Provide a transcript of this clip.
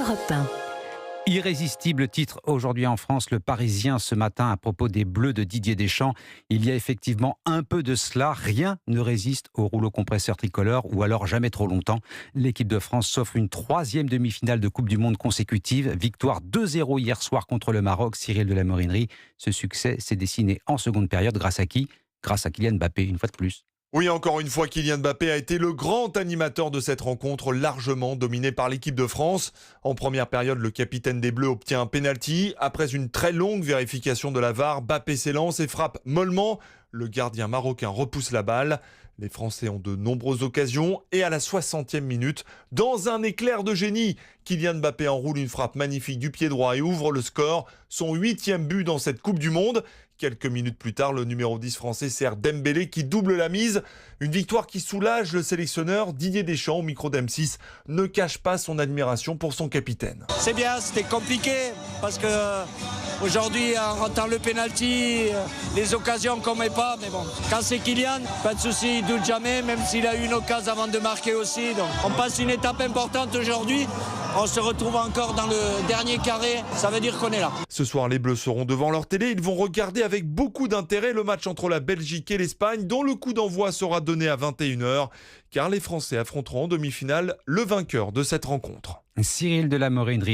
Europe 1. Irrésistible titre aujourd'hui en France, Le Parisien ce matin à propos des Bleus de Didier Deschamps. Il y a effectivement un peu de cela. Rien ne résiste au rouleau compresseur tricolore ou alors jamais trop longtemps. L'équipe de France s'offre une 3e demi-finale de Coupe du Monde consécutive. Victoire 2-0 hier soir contre le Maroc. Cyril de la Morinerie. Ce succès s'est dessiné en seconde période grâce à qui ? Grâce à Kylian Mbappé, une fois de plus. Oui, encore une fois, Kylian Mbappé a été le grand animateur de cette rencontre, largement dominée par l'équipe de France. En première période, le capitaine des Bleus obtient un pénalty. Après une très longue vérification de la VAR, Mbappé s'élance et frappe mollement. Le gardien marocain repousse la balle. Les Français ont de nombreuses occasions et à la 60e minute, dans un éclair de génie, Kylian Mbappé enroule une frappe magnifique du pied droit et ouvre le score. Son 8e but dans cette Coupe du Monde. Quelques minutes plus tard, le numéro 10 français sert Dembélé qui double la mise. Une victoire qui soulage le sélectionneur. Didier Deschamps, au micro d'M6, ne cache pas son admiration pour son capitaine. C'est bien, c'était compliqué parce que aujourd'hui, en rentrant le pénalty, les occasions qu'on met pas, mais bon, quand c'est Kylian, pas de souci, il doute jamais, même s'il a eu une occasion avant de marquer aussi. Donc, on passe une étape importante aujourd'hui. On se retrouve encore dans le dernier carré, ça veut dire qu'on est là. Ce soir, les Bleus seront devant leur télé. Ils vont regarder avec beaucoup d'intérêt le match entre la Belgique et l'Espagne, dont le coup d'envoi sera donné à 21h, car les Français affronteront en demi-finale le vainqueur de cette rencontre. Cyril de la Morinerie.